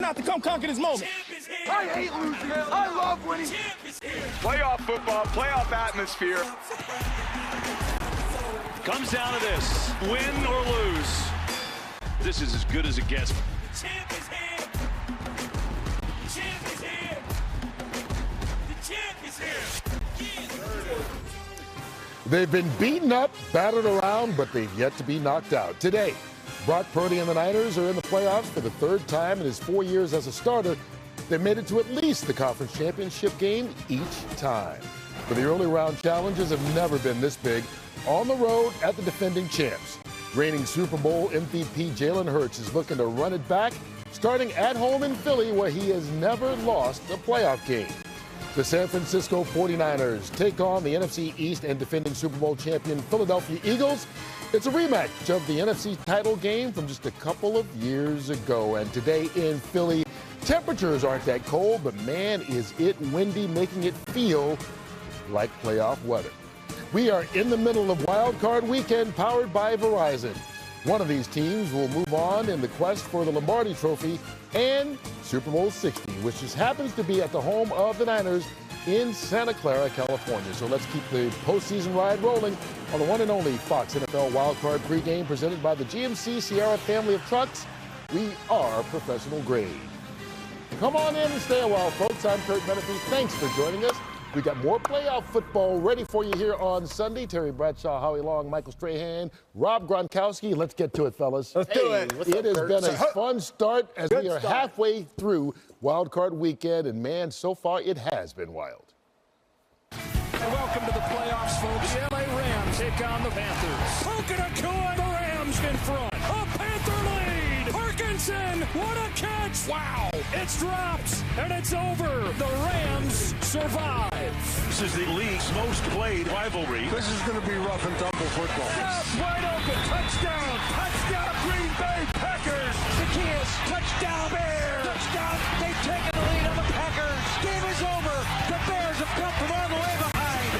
Not to come conquer this moment. I hate losing. I love winning. Playoff football, playoff atmosphere. Comes down to this, win or lose. This is as good as it gets. The champ is here. The champ is here. The champ is here. They've been beaten up, battered around, but they've yet to be knocked out. Today, Brock Purdy and the Niners are in the playoffs for the third time in his 4 years as a starter. They made it to at least the conference championship game each time. But the early round challenges have never been this big. On the road at the defending champs, reigning Super Bowl MVP Jalen Hurts is looking to run it back, starting at home in Philly, where he has never lost a playoff game. The San Francisco 49ers take on the NFC East and defending Super Bowl champion Philadelphia Eagles. It's a rematch of the NFC title game from just a couple of years ago. And today in Philly, temperatures aren't that cold, but man, is it windy, making it feel like playoff weather. We are in the middle of Wild Card Weekend, powered by Verizon. One of these teams will move on in the quest for the Lombardi Trophy and Super Bowl 60, which just happens to be at the home of the Niners in Santa Clara, California. So let's keep the postseason ride rolling on the one and only Fox NFL Wild Card pregame, presented by the GMC Sierra family of trucks. We are professional grade. Come on in and stay a while, folks. I'm Kurt Menefee. Thanks for joining us. We got more playoff football ready for you here on Sunday. Terry Bradshaw, Howie Long, Michael Strahan, Rob Gronkowski. Let's get to it, fellas. Let's do it. It has been a fun start as we are halfway through Wild Card Weekend, and man, so far it has been wild. And welcome to the playoffs, folks. The LA Rams take on the Panthers. Poking a Nakua, the Rams in front. A Panther lead. Parkinson, what a catch. Wow. It's dropped, and it's over. The Rams survive. This is the league's most played rivalry. This is going to be rough and tumble football. Snap, wide open. Touchdown. Touchdown, Green Bay Packers. Zacchaeus, touchdown Bears. Touchdown. They've taken the lead on the Packers. Game is over. The Bears have come from all the way behind.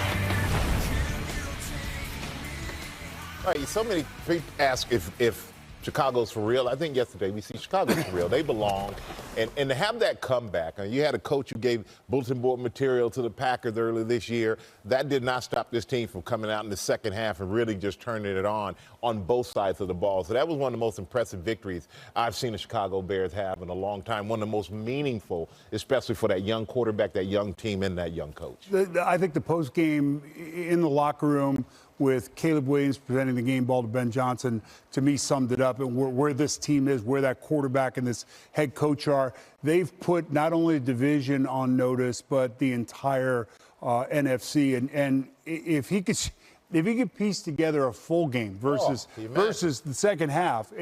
All right, so many people ask if Chicago's for real. I think yesterday we see Chicago's for real. They belong. And to have that comeback, you had a coach who gave bulletin board material to the Packers earlier this year. That did not stop this team from coming out in the second half and really just turning it on both sides of the ball. So that was one of the most impressive victories I've seen the Chicago Bears have in a long time. One of the most meaningful, especially for that young quarterback, that young team, and that young coach. I think the post game in the locker room with Caleb Williams presenting the game ball to Ben Johnson, to me, summed it up. And where this team is, where that quarterback and this head coach are, they've put not only the division on notice, but the entire NFC. And if he could piece together a full game versus the second half,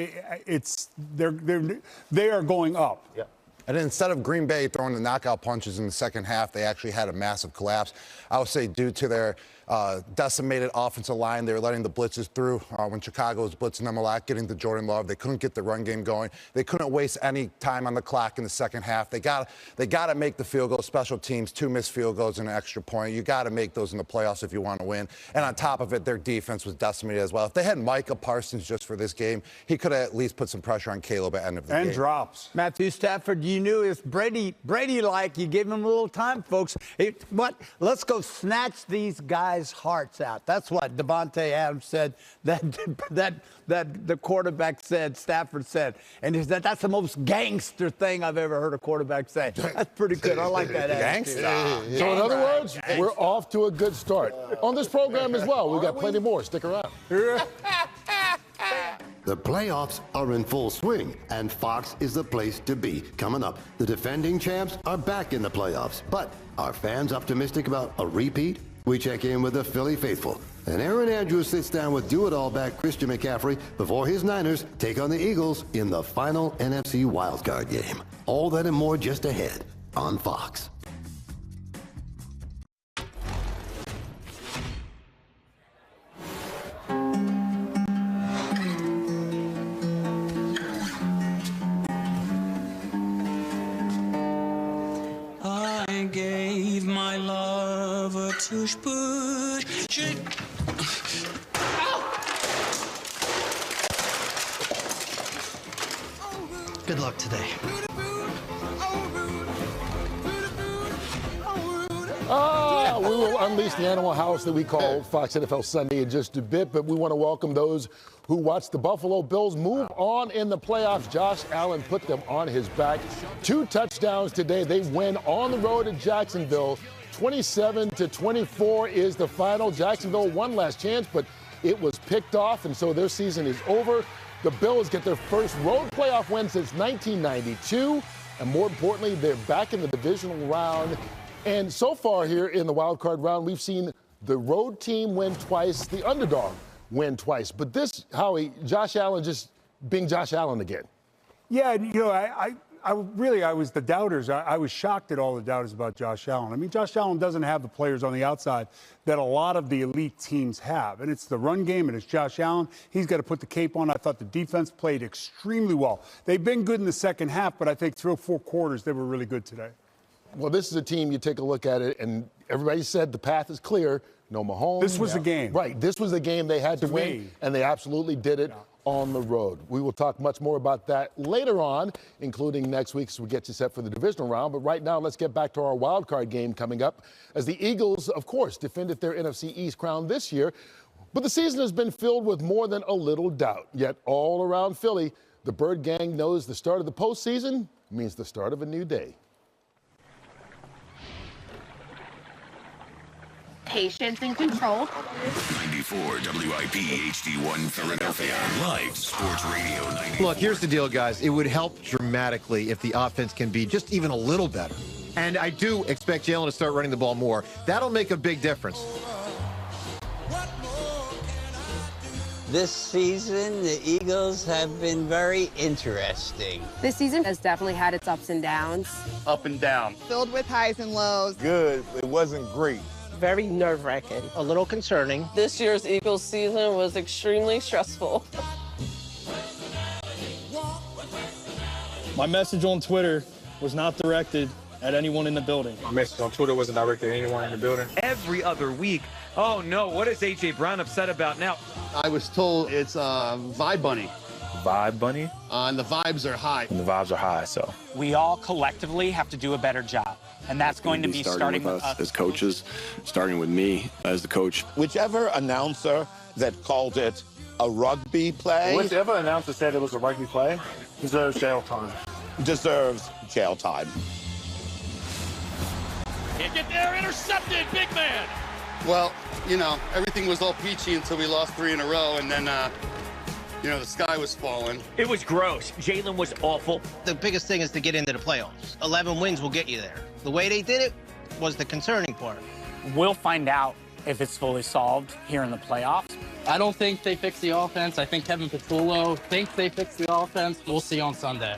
they are going up. Yeah. And instead of Green Bay throwing the knockout punches in the second half, they actually had a massive collapse. I would say due to their decimated offensive line, they were letting the blitzes through when Chicago was blitzing them a lot, getting to Jordan Love. They couldn't get the run game going. They couldn't waste any time on the clock in the second half. They got to make the field goal. Special teams, 2 missed field goals and an extra point. You got to make those in the playoffs if you want to win. And on top of it, their defense was decimated as well. If they had Micah Parsons just for this game, he could have at least put some pressure on Caleb at the end of the game. And drops. Matthew Stafford, you knew it's Brady-like. You gave him a little time, folks. Let's go snatch these guys' hearts out. That's what Devontae Adams said, that the quarterback said, Stafford said. And he said, that's the most gangster thing I've ever heard a quarterback say. That's pretty good. I like that attitude. Gangster. So in other words, we're off to a good start. On this program as well, we've got plenty more. Stick around. The playoffs are in full swing, and Fox is the place to be. Coming up, the defending champs are back in the playoffs. But are fans optimistic about a repeat? We check in with the Philly faithful. And Aaron Andrews sits down with do-it-all back Christian McCaffrey before his Niners take on the Eagles in the final NFC wildcard game. All that and more just ahead on Fox. I gave my love a tush-push. Good luck today. We will unleash the animal house that we call Fox NFL Sunday in just a bit, but we want to welcome those who watched the Buffalo Bills move on in the playoffs. Josh Allen put them on his back. 2 touchdowns today. They win on the road at Jacksonville. 27-24 is the final. Jacksonville one last chance, but it was picked off, and so their season is over. The Bills get their first road playoff win since 1992, and more importantly, they're back in the divisional round. And so far here in the wild card round, we've seen the road team win twice, the underdog win twice. But this, Howie, Josh Allen just being Josh Allen again. Yeah, you know, I was the doubters. I was shocked at all the doubters about Josh Allen. I mean, Josh Allen doesn't have the players on the outside that a lot of the elite teams have. And it's the run game, and it's Josh Allen. He's got to put the cape on. I thought the defense played extremely well. They've been good in the second half, but I think 3 or 4 quarters, they were really good today. Well, this is a team, you take a look at it, and everybody said the path is clear. No Mahomes. This was the game. Right. This was the game they had to win, and they absolutely did it on the road. We will talk much more about that later on, including next week as we get you set for the divisional round. But right now, let's get back to our wild card game coming up as the Eagles, of course, defended their NFC East crown this year. But the season has been filled with more than a little doubt. Yet all around Philly, the Bird Gang knows the start of the postseason means the start of a new day. Patience and control. 94 WIP HD1 Philadelphia. Live Sports Radio 94. Look, here's the deal, guys. It would help dramatically if the offense can be just even a little better. And I do expect Jalen to start running the ball more. That'll make a big difference. This season, the Eagles have been very interesting. This season has definitely had its ups and downs. Up and down. Filled with highs and lows. Good. It wasn't great. Very nerve-wracking, a little concerning. This year's Eagles season was extremely stressful. My message on Twitter was not directed at anyone in the building. My message on Twitter wasn't directed at anyone in the building. Every other week, oh no, what is A.J. Brown upset about now? I was told it's Vibe Bunny. Vibe Bunny? And the vibes are high. And the vibes are high, so. We all collectively have to do a better job. And that's going to be starting with us as coaches, starting with me as the coach. Whichever announcer that called it a rugby play. Whichever announcer said it was a rugby play deserves jail time. Deserves jail time. Can't get there, intercepted, big man. Well, you know, everything was all peachy until we lost 3 in a row, and then, you know, the sky was falling. It was gross. Jalen was awful. The biggest thing is to get into the playoffs. 11 wins will get you there. The way they did it was the concerning part. We'll find out if it's fully solved here in the playoffs. I don't think they fixed the offense. I think Kevin Petullo thinks they fixed the offense. We'll see on Sunday.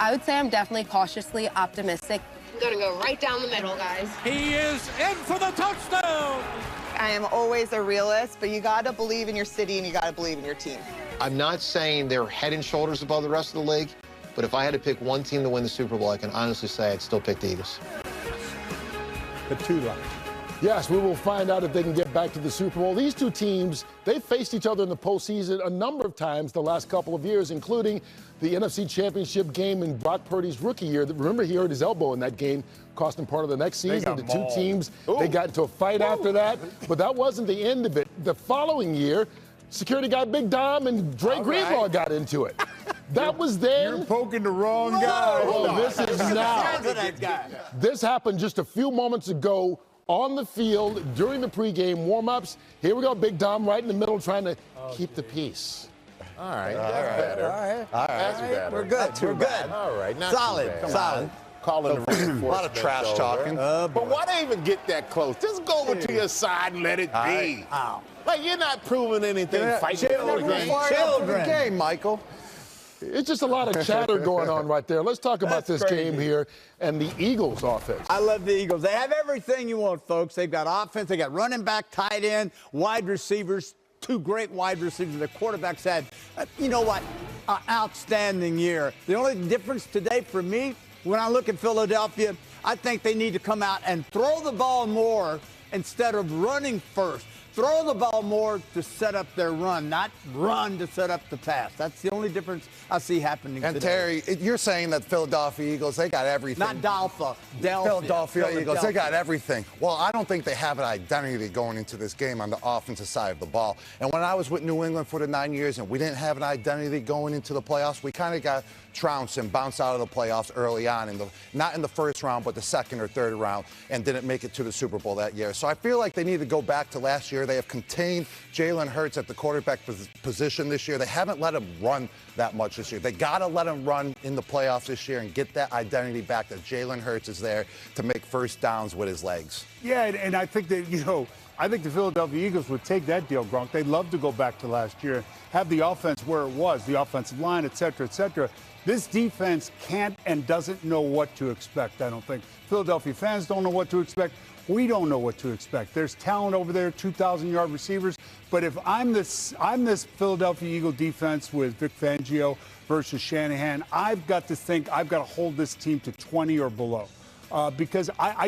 I would say I'm definitely cautiously optimistic. I'm going to go right down the middle, guys. He is in for the touchdown. I am always a realist, but you got to believe in your city and you got to believe in your team. I'm not saying they're head and shoulders above the rest of the league, but if I had to pick one team to win the Super Bowl, I can honestly say I'd still pick the Eagles. Petullo. Yes, we will find out if they can get back to the Super Bowl. These two teams, they've faced each other in the postseason a number of times the last couple of years, including the NFC Championship game in Brock Purdy's rookie year. Remember, he hurt his elbow in that game, cost him part of the next season. The two teams, they got into a fight after that, but that wasn't the end of it. The following year, security guy Big Dom and Dre Greenlaw got into it. That was then. You're poking the wrong guy. Well, this is now. This happened just a few moments ago on the field during the pregame warm-ups. Here we go, Big Dom right in the middle trying to keep the peace. All right, that's better. All right, that's better. We're good. We're good. All right, not solid. too bad. Solid. Calling the a lot of trash talking. But why they even get that close? Just go over to your side and let it be. Like, you're not proving anything. Fighting for Children. Game, Michael. It's just a lot of chatter going on right there. Let's talk about this game here and the Eagles offense. I love the Eagles. They have everything you want, folks. They've got offense. They got running back, tight end, wide receivers, 2 great wide receivers. The quarterbacks had, you know what, an outstanding year. The only difference today for me, when I look at Philadelphia, I think they need to come out and throw the ball more instead of running first. throw the ball more to set up their run, not run to set up the pass. That's the only difference I see happening and today. Terry, you're saying that Philadelphia Eagles, they got everything. Not Philadelphia Eagles, they got everything. Well, I don't think they have an identity going into this game on the offensive side of the ball. And when I was with New England for the 9 years and we didn't have an identity going into the playoffs, we kind of got trounced and bounced out of the playoffs early on, not in the first round, but the second or third round, and didn't make it to the Super Bowl that year. So I feel like they need to go back to last year. They have contained Jalen Hurts at the quarterback position this year. They haven't let him run that much this year. They got to let him run in the playoffs this year and get that identity back that Jalen Hurts is there to make first downs with his legs. Yeah, and I think that, I think the Philadelphia Eagles would take that deal, Gronk. They'd love to go back to last year, have the offense where it was, the offensive line, et cetera, et cetera. This defense can't and doesn't know what to expect, I don't think. Philadelphia fans don't know what to expect. We don't know what to expect. There's talent over there, 2,000-yard receivers. But if I'm this Philadelphia Eagle defense with Vic Fangio versus Shanahan, I've got to think I've got to hold this team to 20 or below. Because I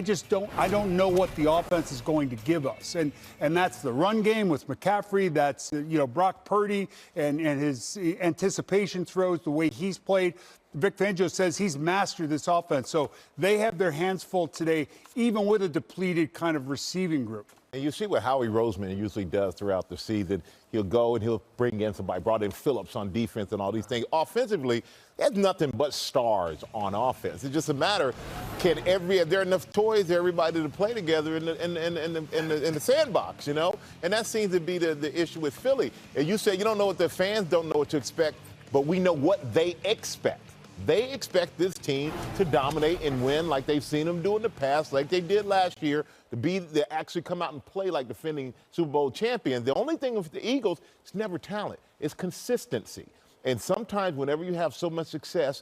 don't know what the offense is going to give us. And that's the run game with McCaffrey. That's, Brock Purdy and his anticipation throws, the way he's played. Vic Fangio says he's mastered this offense. So they have their hands full today, even with a depleted kind of receiving group. And you see what Howie Roseman usually does throughout the season. He'll go and he'll bring in somebody, brought in Phillips on defense and all these things. Offensively, there's nothing but stars on offense. It's just a matter, are there enough toys for everybody to play together in the sandbox, And that seems to be the issue with Philly. And you say you don't know what the fans don't know what to expect, but we know what they expect. They expect this team to dominate and win like they've seen them do in the past, like they did last year, to actually come out and play like defending Super Bowl champions. The only thing with the Eagles, it's never talent. It's consistency. And sometimes whenever you have so much success,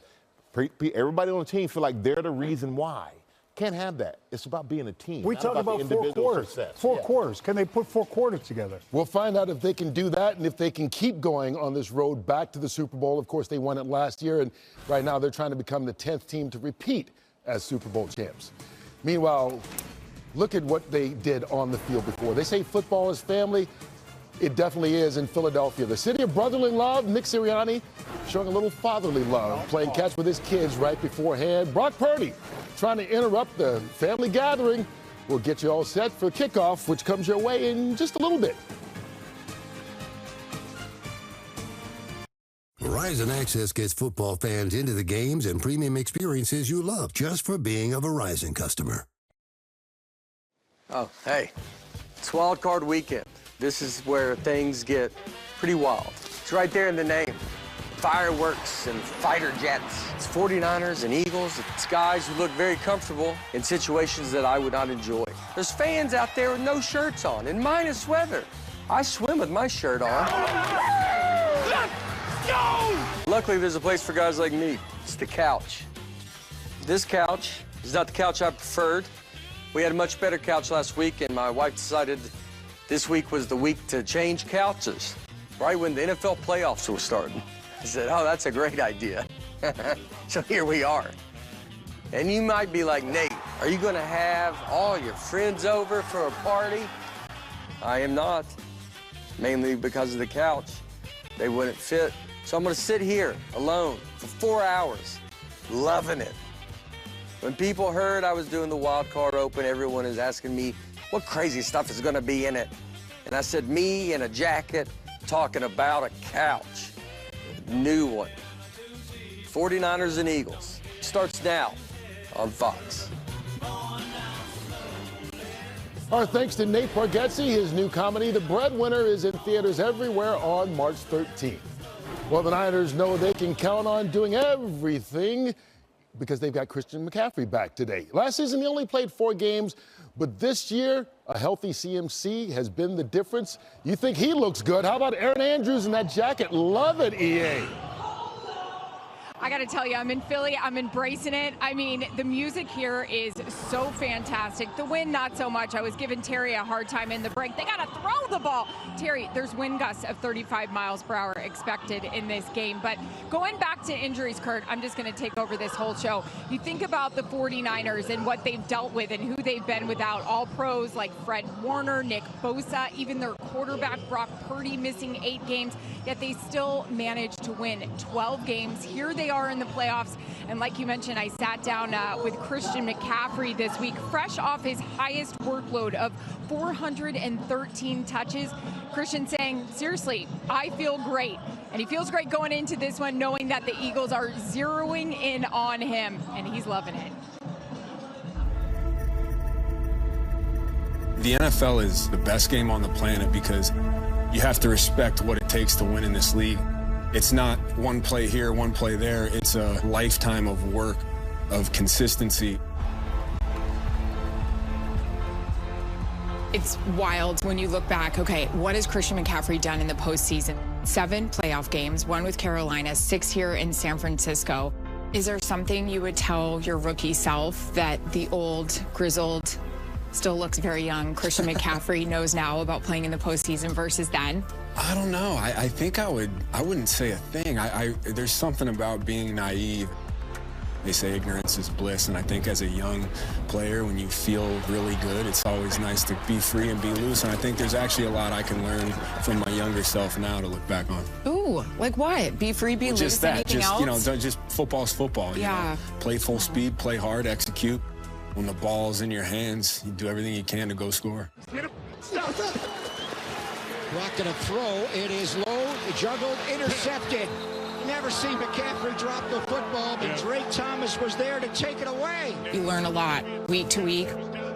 everybody on the team feel like they're the reason why. Can't have that. It's about being a team. We talk about 4 quarters. Success. Four quarters. Can they put 4 quarters together? We'll find out if they can do that and if they can keep going on this road back to the Super Bowl. Of course, they won it last year, and right now they're trying to become the 10th team to repeat as Super Bowl champs. Meanwhile, look at what they did on the field before. They say football is family. It definitely is in Philadelphia. The city of brotherly love, Nick Sirianni showing a little fatherly love, playing catch with his kids right beforehand. Brock Purdy trying to interrupt the family gathering. We'll get you all set for kickoff, which comes your way in just a little bit. Verizon Access gets football fans into the games and premium experiences you love just for being a Verizon customer. Oh, hey, it's Wild Card Weekend. This is where things get pretty wild. It's right there in the name. Fireworks and fighter jets. It's 49ers and Eagles. It's guys who look very comfortable in situations that I would not enjoy. There's fans out there with no shirts on in minus weather. I swim with my shirt on. Let's go! Luckily, there's a place for guys like me. It's the couch. This couch is not the couch I preferred. We had a much better couch last week, and my wife decided this week was the week to change couches, right when the NFL playoffs were starting. I said, oh, that's a great idea. So here we are. And you might be like, Nate, are you going to have all your friends over for a party? I am not, mainly because of the couch. They wouldn't fit. So I'm going to sit here alone for 4 hours, loving it. When people heard I was doing the Wild Card Open, everyone is asking me, what crazy stuff is going to be in it? And I said, me in a jacket talking about a couch. New one. 49ers and Eagles. Starts now on Fox. Our thanks to Nate Bargatze. His new comedy, The Breadwinner, is in theaters everywhere on March 13th. Well, the Niners know they can count on doing everything because they've got Christian McCaffrey back today. Last season, he only played 4 games, but this year, a healthy CMC has been the difference. You think he looks good? How about Aaron Andrews in that jacket? Love it, EA. I got to tell you, I'm in Philly. I'm embracing it. I mean, the music here is so fantastic. The wind, not so much. I was giving Terry a hard time in the break. They got to throw the ball. Terry, there's wind gusts of 35 miles per hour expected in this game. But going back to injuries, Kurt, I'm just going to take over this whole show. You think about the 49ers and what they've dealt with and who they've been without. All pros like Fred Warner, Nick Bosa, even their quarterback Brock Purdy missing 8 games, yet they still managed to win 12 games. Here they are in the playoffs, and like you mentioned, I sat down with Christian McCaffrey this week, fresh off his highest workload of 413 touches. Christian saying, seriously, I feel great. And he feels great going into this one, knowing that the Eagles are zeroing in on him, and he's loving it. The NFL is the best game on the planet because you have to respect what it takes to win in this league. It's not one play here, one play there. It's a lifetime of work, of consistency. It's wild when you look back. Okay, what has Christian McCaffrey done in the postseason? 7 playoff games, 1 with Carolina, 6 here in San Francisco. Is there something you would tell your rookie self that the old, grizzled, still looks very young Christian McCaffrey knows now about playing in the postseason versus then? I don't know. I think I wouldn't say a thing. There's something about being naive. They say ignorance is bliss, and I think as a young player, when you feel really good, it's always nice to be free and be loose, and I think there's actually a lot I can learn from my younger self now to look back on. Ooh, like what? Be free, be loose, Just that. anything Just, else? you know, just football's football. Yeah. You know? Play full speed, play hard, execute. When the ball's in your hands, you do everything you can to go score. Rocking a throw. It is low, juggled, intercepted. Never seen McCaffrey drop the football, but Drake Thomas was there to take it away. You learn a lot week to week.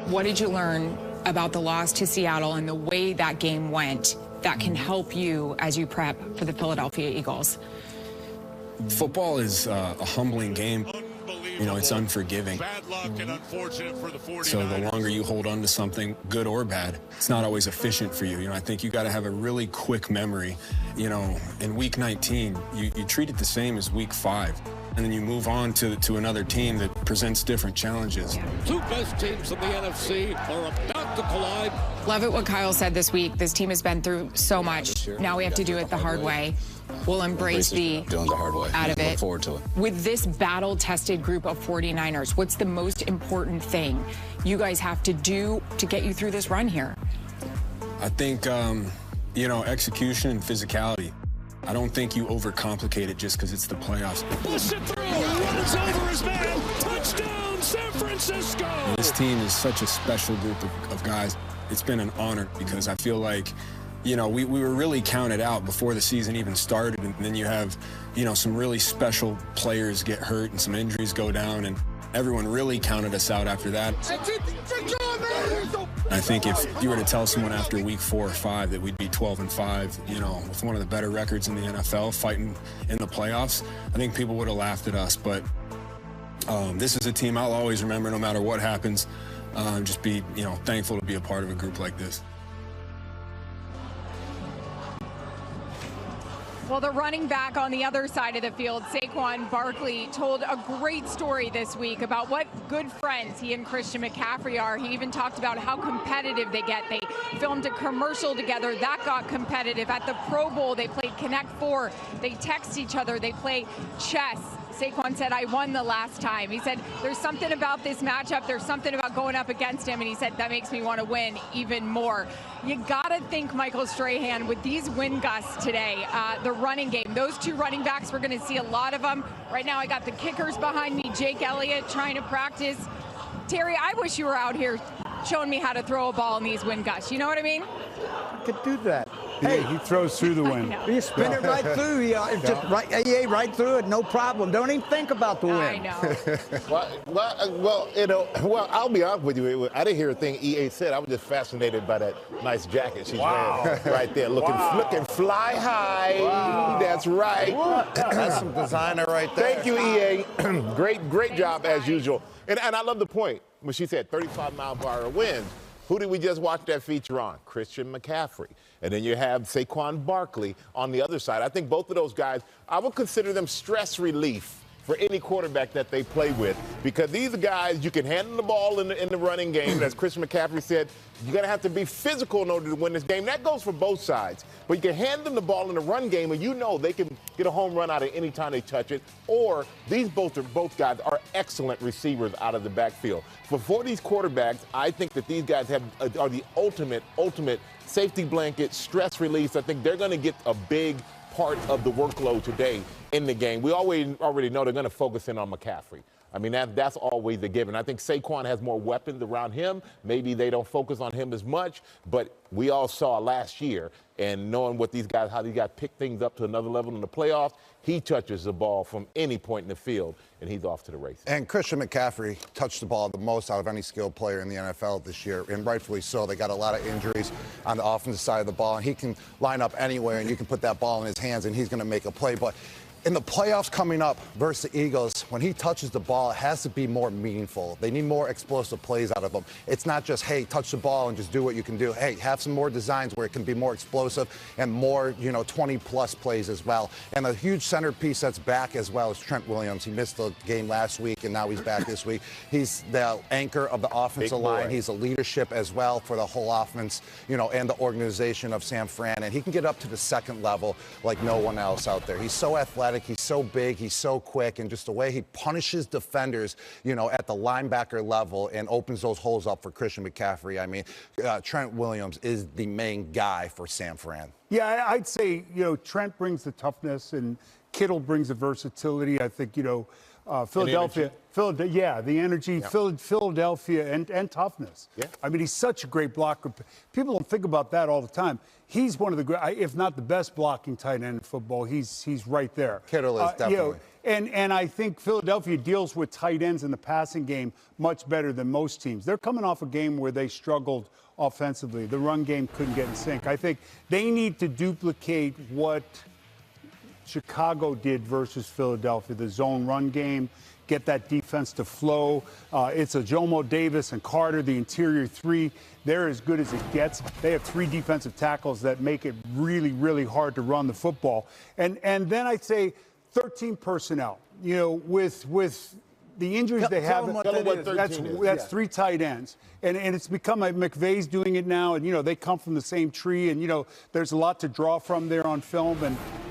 What did you learn about the loss to Seattle and the way that game went that can help you as you prep for the Philadelphia Eagles? Football is a humbling game. You know, it's unforgiving. Bad luck and unfortunate for the 49ers. So the longer you hold on to something, good or bad, it's not always efficient for you. You know, I think you got to have a really quick memory. You know, in week 19, you treat it the same as week 5. And then you move on to another team that presents different challenges. Two best teams in the NFC are about to collide. Love it what Kyle said this week. This team has been through so much. Now we have to do it the hard way. We'll embrace the doing the hard way. Out of it. Look forward to it. With this battle-tested group of 49ers, what's the most important thing you guys have to do to get you through this run here? I think, you know, execution and physicality. I don't think you overcomplicate it just because it's the playoffs. Push it through. Runs over his man. Touchdown, San Francisco. And this team is such a special group of guys. It's been an honor because I feel like, you know, we were really counted out before the season even started. And then you have, you know, some really special players get hurt and some injuries go down. And everyone really counted us out after that. I think if you were to tell someone after week 4 or 5 that we'd be 12-5, you know, with one of the better records in the NFL, fighting in the playoffs, I think people would have laughed at us. But this is a team I'll always remember no matter what happens. Just be, you know, thankful to be a part of a group like this. Well, the running back on the other side of the field, Saquon Barkley, told a great story this week about what good friends he and Christian McCaffrey are. He even talked about how competitive they get. They filmed a commercial together. That got competitive. At the Pro Bowl, they played Connect 4. They text each other. They play chess. Saquon said, I won the last time. He said, there's something about this matchup. There's something about going up against him. And he said, that makes me want to win even more. You got to think, Michael Strahan, with these wind gusts today, the running game, those 2 running backs, we're going to see a lot of them. Right now, I got the kickers behind me, Jake Elliott trying to practice. Terry, I wish you were out here showing me how to throw a ball in these wind gusts. You know what I mean? I could do that. Hey, he throws through the wind. You spin it right through. Just right through it, no problem. Don't even think about the wind. I know. well, you know, I'll be honest with you. I didn't hear a thing EA said. I was just fascinated by that nice jacket she's wearing right there, looking fly high. Wow. That's right. That's some designer right there. Thank you, EA. great job as usual. And I love the point when she said 35-mile-per-hour winds. Who did we just watch that feature on? Christian McCaffrey. And then you have Saquon Barkley on the other side. I think both of those guys, I would consider them stress relief for any quarterback that they play with, because these are guys you can hand them the ball in the running game. As Christian McCaffrey said, you're going to have to be physical in order to win this game. That goes for both sides. But you can hand them the ball in the run game, and you know they can get a home run out of any time they touch it. Or both guys are excellent receivers out of the backfield. For these quarterbacks, I think that these guys are the ultimate safety blanket, stress release. I think they're going to get a big part of the workload today in the game. We already know they're going to focus in on McCaffrey. I mean, that's always a given. I think Saquon has more weapons around him. Maybe they don't focus on him as much, but we all saw last year, and knowing how these guys pick things up to another level in the playoffs, he touches the ball from any point in the field, and he's off to the races. And Christian McCaffrey touched the ball the most out of any skilled player in the NFL this year, and rightfully so. They got a lot of injuries on the offensive side of the ball, and he can line up anywhere, and you can put that ball in his hands, and he's going to make a play. But in the playoffs coming up versus the Eagles, when he touches the ball, it has to be more meaningful. They need more explosive plays out of him. It's not just, hey, touch the ball and just do what you can do. Hey, have some more designs where it can be more explosive and more, 20-plus plays as well. And a huge centerpiece that's back as well is Trent Williams. He missed the game last week, and now he's back this week. He's the anchor of the offensive line. He's a leadership as well for the whole offense, and the organization of San Fran. And he can get up to the second level like no one else out there. He's so athletic. He's so big, he's so quick, and just the way he punishes defenders, at the linebacker level and opens those holes up for Christian McCaffrey. I mean, Trent Williams is the main guy for San Fran. Yeah, I'd say, Trent brings the toughness and Kittle brings the versatility. I think, Philadelphia, the energy, Philadelphia, and toughness. Yeah. I mean, he's such a great blocker. People don't think about that all the time. He's one of the great, if not the best blocking tight end in football. He's right there. Kittle is definitely. And I think Philadelphia deals with tight ends in the passing game much better than most teams. They're coming off a game where they struggled offensively. The run game couldn't get in sync. I think they need to duplicate what Chicago did versus Philadelphia, the zone run game, get that defense to flow. It's a Jomo Davis and Carter, the interior three. They're as good as it gets. They have three defensive tackles that make it really, really hard to run the football. And then I'd say 13 personnel. With the injuries they have, that's three tight ends. And it's become like McVay's doing it now, and, they come from the same tree, and, there's a lot to draw from there on film.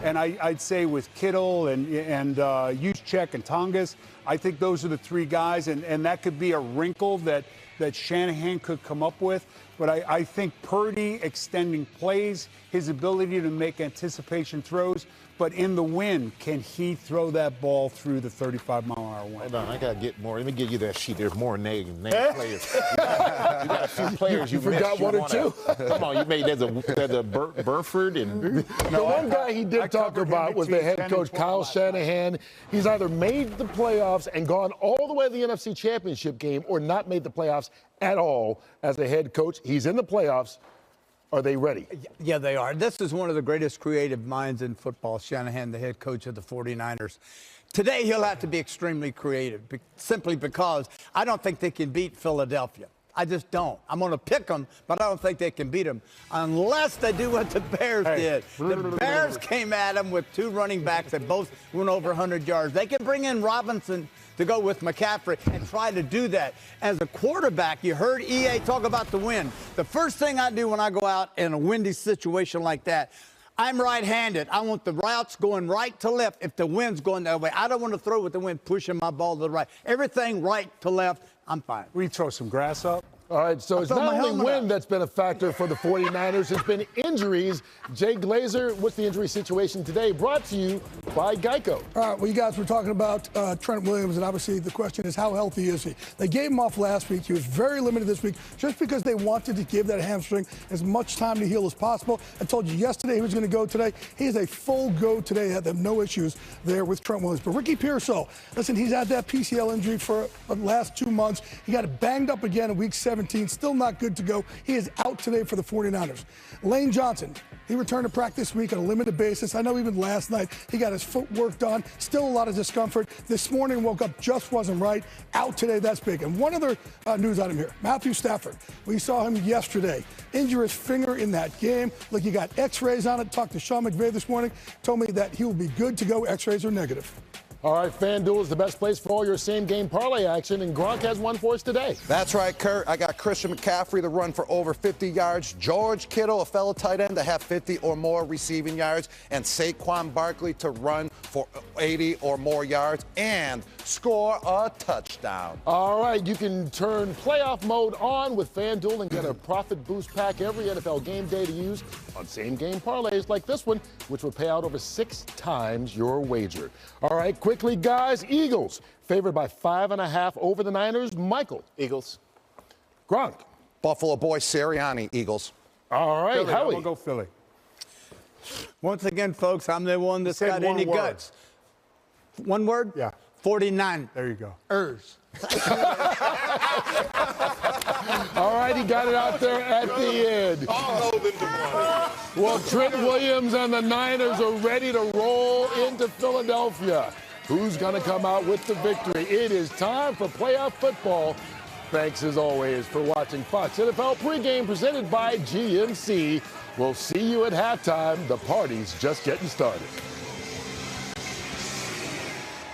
And I'd say with Kittle and Juszczyk and Tongas, I think those are the three guys, and that could be a wrinkle that Shanahan could come up with. But I think Purdy extending plays, his ability to make anticipation throws, but in the wind, can he throw that ball through the 35-mile-an-hour wind? Hold on, I got to get more. Let me give you that sheet. There's more name players. You got a few players you forgot one or two. Come on, there's a Burford. And the one guy he did talk about was the head coach, Kyle Shanahan. He's either made the playoffs and gone all the way to the NFC Championship game or not made the playoffs at all as a head coach. He's in the playoffs. Are they ready? Yeah, they are. This is one of the greatest creative minds in football, Shanahan, the head coach of the 49ers. Today, he'll have to be extremely creative, simply because I don't think they can beat Philadelphia. I just don't. I'm going to pick them, but I don't think they can beat them unless they do what the Bears did. The Bears came at them with two running backs that both went over 100 yards. They can bring in Robinson to go with McCaffrey and try to do that. As a quarterback, you heard EA talk about the wind. The first thing I do when I go out in a windy situation like that, I'm right-handed. I want the routes going right to left if the wind's going that way. I don't want to throw with the wind pushing my ball to the right. Everything right to left, I'm fine. We throw some grass up. All right, so it's not only wind that's been a factor for the 49ers, it's been injuries. Jay Glazer, what's the injury situation today? Brought to you by Geico. All right, well, you guys were talking about Trent Williams, and obviously the question is, how healthy is he? They gave him off last week. He was very limited this week just because they wanted to give that hamstring as much time to heal as possible. I told you yesterday he was going to go today. He is a full go today. Had them no issues there with Trent Williams. But Ricky Pearsall, listen, he's had that PCL injury for the last 2 months. He got it banged up again in week 17. Still not good to go. He is out today for the 49ers. Lane Johnson, he returned to practice this week on a limited basis. I know even last night he got his footwork done. Still a lot of discomfort. This morning woke up, just wasn't right. Out today, that's big. And one other news item here. Matthew Stafford, we saw him yesterday. Injured his finger in that game. Look, you got x-rays on it. Talked to Sean McVay this morning. Told me that he will be good to go. X-rays are negative. All right, FanDuel is the best place for all your same-game parlay action, and Gronk has one for us today. That's right, Kurt. I got Christian McCaffrey to run for over 50 yards, George Kittle, a fellow tight end, to have 50 or more receiving yards, and Saquon Barkley to run for 80 or more yards and score a touchdown. All right, you can turn playoff mode on with FanDuel and get a profit boost pack every NFL game day to use on same-game parlays like this one, which will pay out over 6 times your wager. All right, quickly, guys, Eagles favored by 5.5 over the Niners. Michael. Eagles. Gronk. Buffalo boy Sirianni, Eagles. All right, Philly, Howie. we'll go Philly. Once again, folks, I'm the one that's got any guts. One word? Yeah. 49. There you go. All right, he got it out there at the end. Well, Trent Williams and the Niners are ready to roll into Philadelphia. Who's going to come out with the victory? It is time for playoff football. Thanks, as always, for watching Fox NFL Pregame presented by GMC. We'll see you at halftime. The party's just getting started.